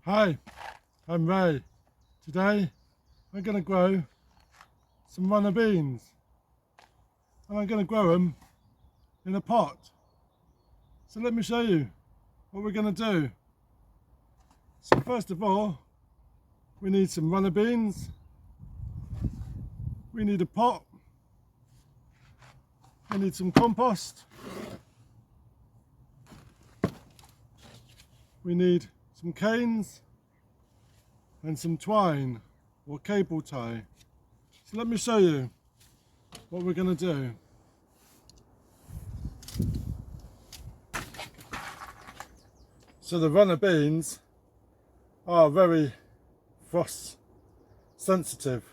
Hi, I'm Ray. Today I'm going to grow some runner beans and I'm going to grow them in a pot. So let me show you what we're going to do. So first of all, we need some runner beans, we need a pot, we need some compost, we need some canes and some twine or cable tie. So let me show you what we're going to do. So the runner beans are very frost sensitive,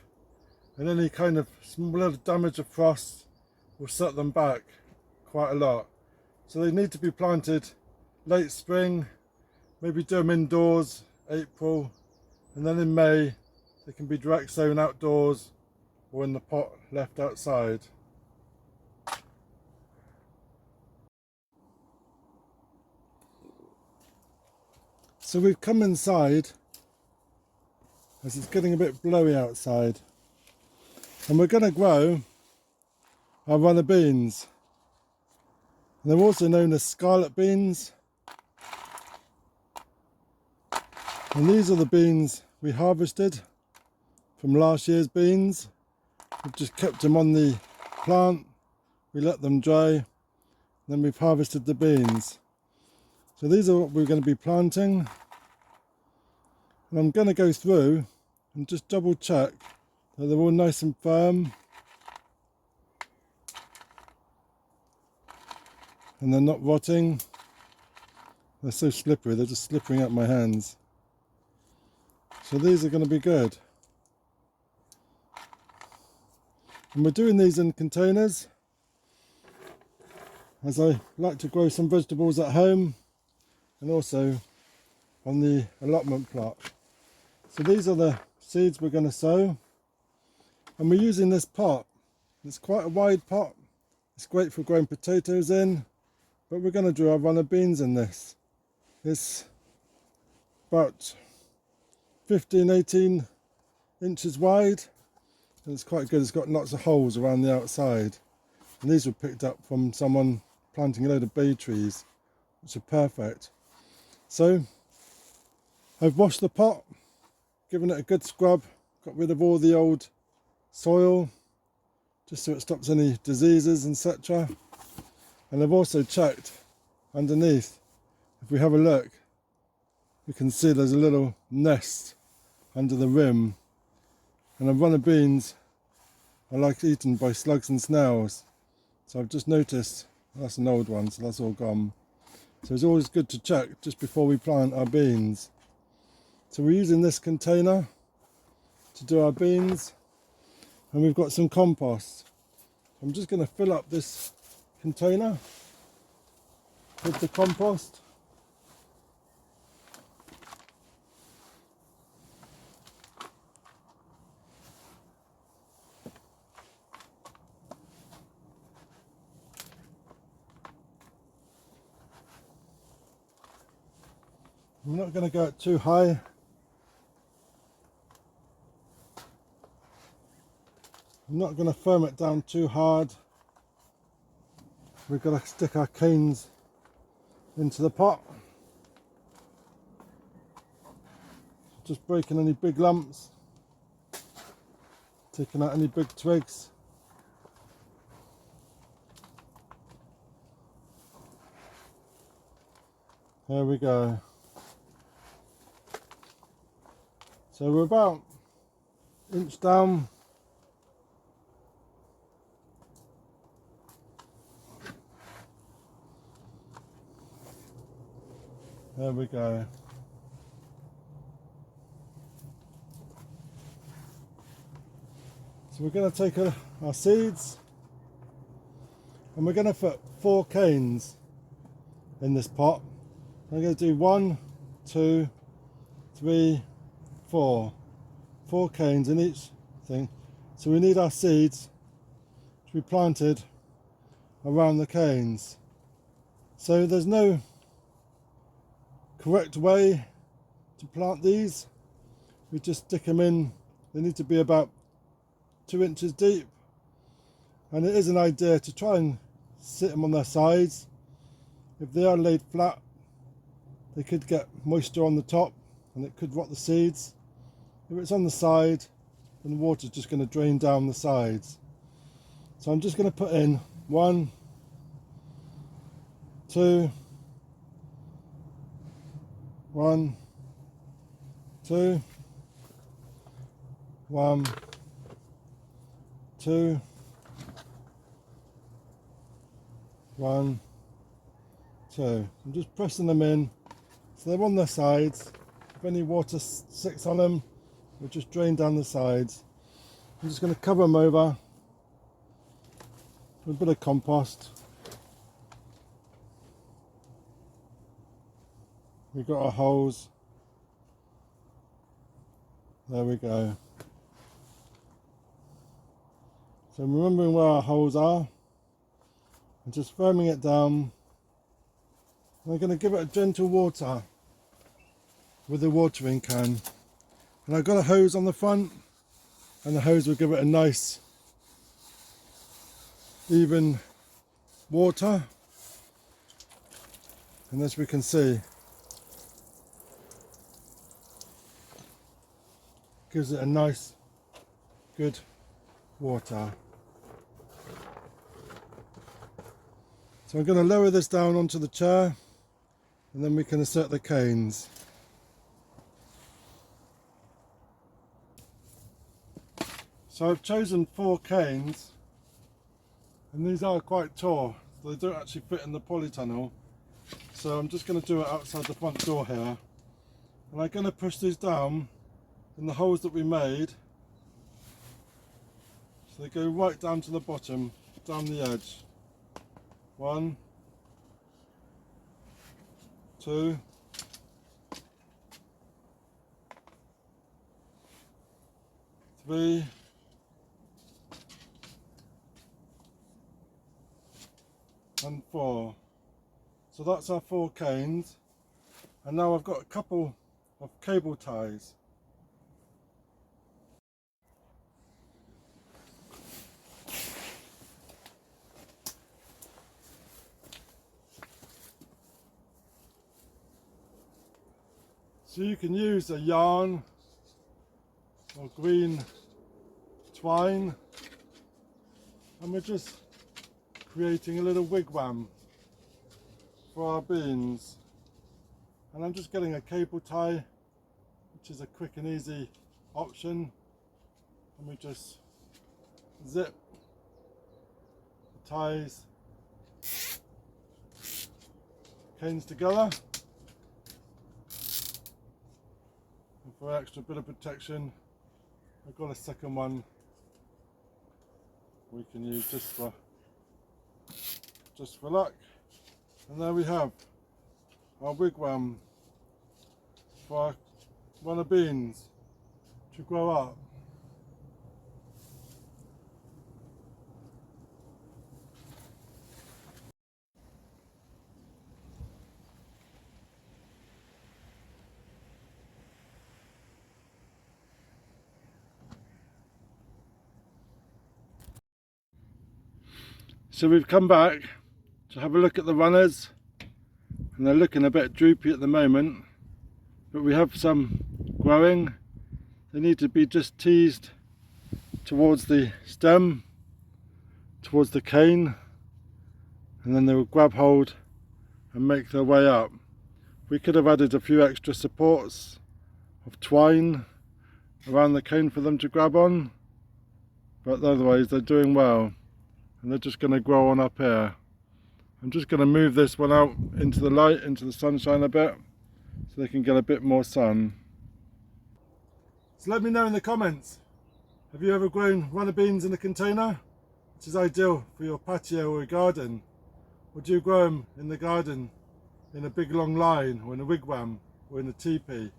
and any kind of small damage of frost will set them back quite a lot. So they need to be planted late spring, maybe do them indoors, April, and then in May they can be direct sown outdoors or in the pot left outside. So we've come inside as it's getting a bit blowy outside, and we're going to grow our runner beans. And they're also known as scarlet beans, and these are the beans we harvested from last year's beans. We've just kept them on the plant, we let them dry, then we've harvested the beans. So these are what we're going to be planting, and I'm going to go through and just double check that they're all nice and firm and they're not rotting. They're so slippery, they're just slipping out my hands. So these are going to be good. And we're doing these in containers, as I like to grow some vegetables at home and also on the allotment plot. So these are the seeds we're going to sow, and we're using this pot. It's quite a wide pot. It's great for growing potatoes in, but we're going to do our runner beans in this. It's about 15-18 inches wide, and it's quite good. It's got lots of holes around the outside, and these were picked up from someone planting a load of bay trees, which are perfect. So I've washed the pot, given it a good scrub, got rid of all the old soil just so it stops any diseases, etc. And I've also checked underneath. If we have a look, you can see there's a little nest under the rim, and the runner beans are like eaten by slugs and snails. So I've just noticed that's an old one, so that's all gone. So it's always good to check just before we plant our beans. So we're using this container to do our beans, and we've got some compost. I'm just going to fill up this container with the compost. I'm not going to go too high. I'm not going to firm it down too hard. We've got to stick our canes into the pot. Just breaking any big lumps, taking out any big twigs. There we go. So we're about an inch down. There we go. So we're going to take our seeds, and we're going to put 4 canes in this pot. I'm going to do 1, 2, 3, 4. 4 canes in each thing. So we need our seeds to be planted around the canes. So there's no correct way to plant these, we just stick them in. They need to be about 2 inches deep, and it is an idea to try and sit them on their sides. If they are laid flat, they could get moisture on the top and it could rot the seeds. If it's on the side, then the water's just going to drain down the sides. So I'm just going to put in 1, 2, 1, 2, 1, 2, 1, 2. I'm just pressing them in so they're on their sides. If any water sits on them, we'll just drain down the sides. I'm just going to cover them over with a bit of compost. We've got our holes. There we go. So remembering where our holes are, and just firming it down. I'm going to give it a gentle water with the watering can. And I've got a hose on the front, and the hose will give it a nice even water. And as we can see, gives it a nice good water. So I'm going to lower this down onto the chair, and then we can insert the canes. So I've chosen 4 canes, and these are quite tall, so they don't actually fit in the polytunnel. So I'm just going to do it outside the front door here, and I'm going to push these down in the holes that we made, so they go right down to the bottom, down the edge. 1, 2, 3, and 4. So that's our 4 canes, and now I've got a couple of cable ties. So you can use a yarn or green twine, and we're just creating a little wigwam for our beans. And I'm just getting a cable tie, which is a quick and easy option, and we just zip the ties, canes together. And for an extra bit of protection, I've got a second one we can use just for luck. And there we have our wigwam for our runner beans to grow up. So we've come back to have a look at the runners, and they're looking a bit droopy at the moment, but we have some growing. They need to be just teased towards the stem, towards the cane, and then they will grab hold and make their way up. We could have added a few extra supports of twine around the cane for them to grab on, but otherwise they're doing well, and they're just going to grow on up here. I'm just going to move this one out into the light, into the sunshine a bit, so they can get a bit more sun. So let me know in the comments, have you ever grown runner beans in a container, which is ideal for your patio or garden? Or do you grow them in the garden in a big long line, or in a wigwam, or in a teepee?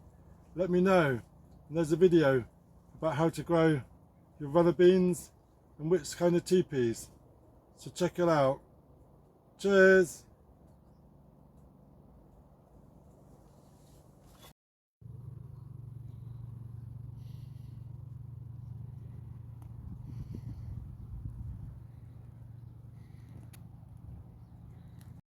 Let me know. And there's a video about how to grow your runner beans and which kind of teepees, so check it out. Cheers!